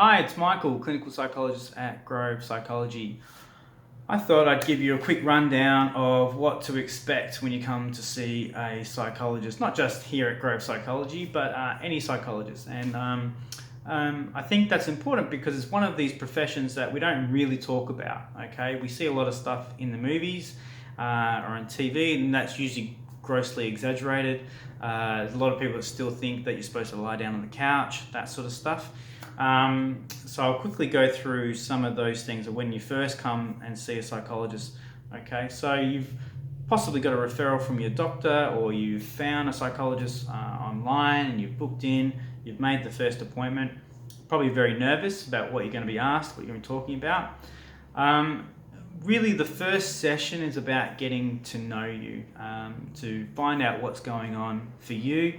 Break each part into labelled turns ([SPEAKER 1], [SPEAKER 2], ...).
[SPEAKER 1] Hi, it's Michael, clinical psychologist at Grove Psychology. I thought I'd give you a quick rundown of what to expect when you come to see a psychologist, not just here at Grove Psychology, but any psychologist. I think that's important because it's one of these professions that we don't really talk about, okay? We see a lot of stuff in the movies or on TV, and that's usually grossly exaggerated. There's a lot of people that still think that you're supposed to lie down on the couch, that sort of stuff. So I'll quickly go through some of those things when you first come and see a psychologist. Okay, so you've possibly got a referral from your doctor, or you've found a psychologist online and you've booked in, you've made the first appointment, probably very nervous about what you're going to be asked, what you're going to be talking about. Really, the first session is about getting to know you, to find out what's going on for you,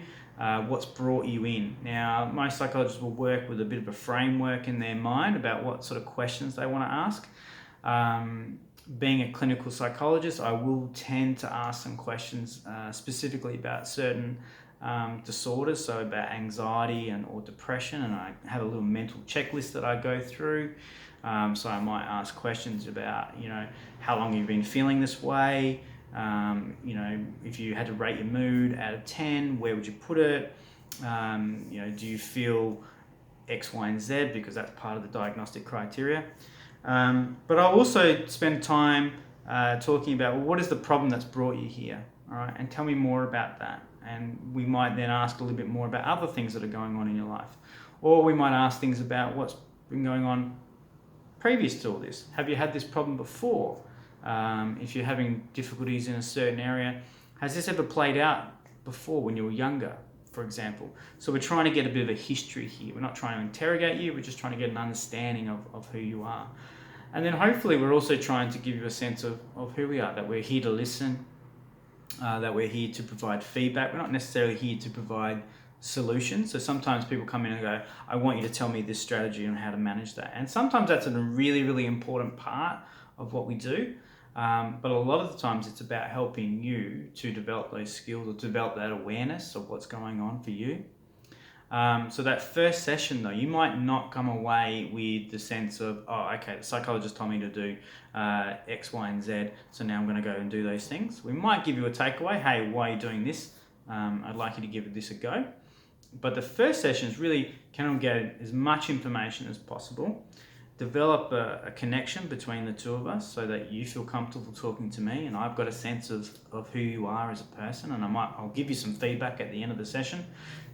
[SPEAKER 1] what's brought you in. Now, most psychologists will work with a bit of a framework in their mind about what sort of questions they want to ask. Being a clinical psychologist, I will tend to ask some questions specifically about certain disorders, so about anxiety or depression, and I have a little mental checklist that I go through. So I might ask questions about, how long you've been feeling this way. If you had to rate your mood out of 10, where would you put it? Do you feel X, Y, and Z? Because that's part of the diagnostic criteria. But I'll also spend time talking about, well, what is the problem that's brought you here? All right, and tell me more about that. And we might then ask a little bit more about other things that are going on in your life. Or we might ask things about what's been going on previous to all this. Have you had this problem before? If you're having difficulties in a certain area, has this ever played out before when you were younger, for example? So we're trying to get a bit of a history here. We're not trying to interrogate you, we're just trying to get an understanding of who you are. And then hopefully we're also trying to give you a sense of who we are, that we're here to listen, that we're here to provide feedback. We're not necessarily here to provide solutions. So sometimes people come in and go, I want you to tell me this strategy on how to manage that. And sometimes that's a really, really important part of what we do. But a lot of the times it's about helping you to develop those skills or develop that awareness of what's going on for you. So that first session though, you might not come away with the sense of, oh, okay, the psychologist told me to do X, Y, and Z, so now I'm going to go and do those things. We might give you a takeaway, hey, why are you doing this? I'd like you to give this a go. But the first session is really, can we get as much information as possible, develop a connection between the two of us so that you feel comfortable talking to me and I've got a sense of who you are as a person, and I'll give you some feedback at the end of the session.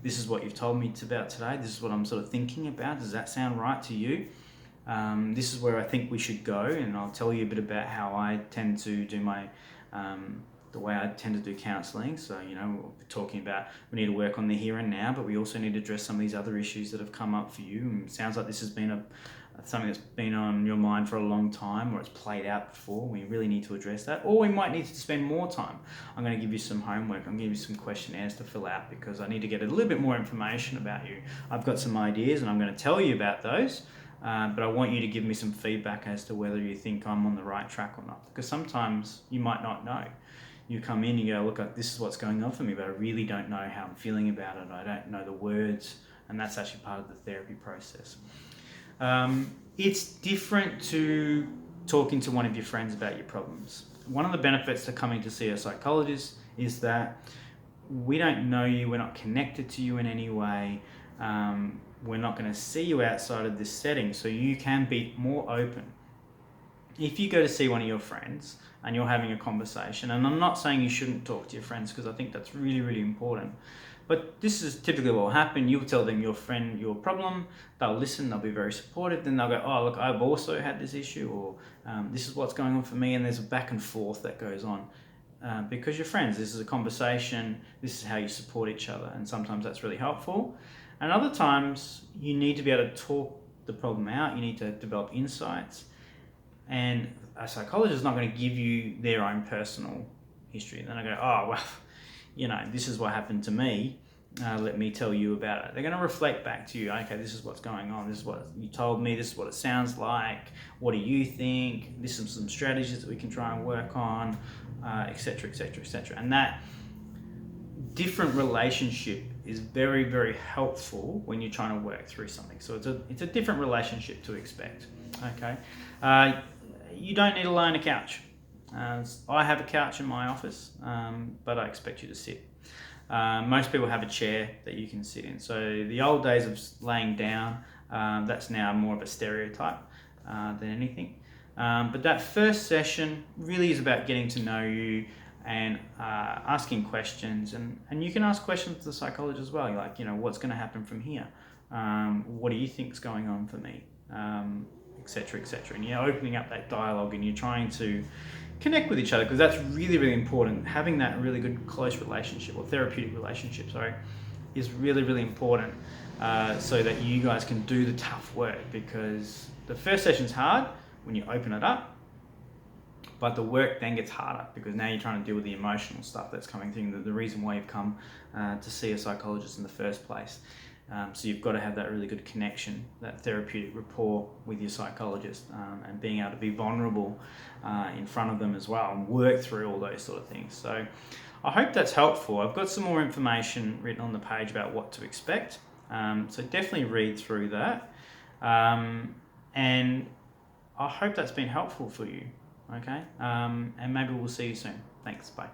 [SPEAKER 1] This is what you've told me about today. This is what I'm sort of thinking about. Does that sound right to you? This is where I think we should go, and I'll tell you a bit about how I tend to do my the way I tend to do counselling. So, we're talking about we need to work on the here and now, but we also need to address some of these other issues that have come up for you. And it sounds like this has been something that's been on your mind for a long time, or it's played out before. We really need to address that, or we might need to spend more time. I'm going to give you some homework. I'm going to give you some questionnaires to fill out because I need to get a little bit more information about you. I've got some ideas and I'm going to tell you about those. But I want you to give me some feedback as to whether you think I'm on the right track or not. Because sometimes you might not know. You come in, you go, look, this is what's going on for me, but I really don't know how I'm feeling about it. I don't know the words, and that's actually part of the therapy process. It's different to talking to one of your friends about your problems. One of the benefits to coming to see a psychologist is that we don't know you, we're not connected to you in any way. We're not going to see you outside of this setting, so you can be more open. If you go to see one of your friends and you're having a conversation, and I'm not saying you shouldn't talk to your friends because I think that's really, really important, but this is typically what will happen. You'll tell them your friend your problem, they'll listen, they'll be very supportive, then they'll go, oh, look, I've also had this issue, or this is what's going on for me, and there's a back and forth that goes on. Because you're friends, this is a conversation, this is how you support each other, and sometimes that's really helpful. And other times you need to be able to talk the problem out, you need to develop insights, and a psychologist is not going to give you their own personal history. Then I go, oh, well, this is what happened to me, let me tell you about it. They're going to reflect back to you, okay, this is what's going on, this is what you told me, this is what it sounds like, what do you think, this is some strategies that we can try and work on, etc., etc., etc. And that different relationship is very, very helpful when you're trying to work through something. So it's a different relationship to expect. Okay, you don't need to lie on a couch. I have a couch in my office, but I expect you to sit. Most people have a chair that you can sit in. So the old days of laying down, that's now more of a stereotype than anything. But that first session really is about getting to know you and asking questions. And you can ask questions to the psychologist as well. You're like, what's going to happen from here? What do you think's going on for me? Etc., etc. And you're opening up that dialogue and you're trying to connect with each other, because that's really, really important. Having that really good close relationship, or therapeutic relationship, is really, really important, so that you guys can do the tough work, because the first session's hard when you open it up, but the work then gets harder because now you're trying to deal with the emotional stuff that's coming through, the reason why you've come to see a psychologist in the first place. So you've got to have that really good connection, that therapeutic rapport with your psychologist, and being able to be vulnerable in front of them as well and work through all those sort of things. So I hope that's helpful. I've got some more information written on the page about what to expect. So definitely read through that. And I hope that's been helpful for you. Okay. And maybe we'll see you soon. Thanks. Bye.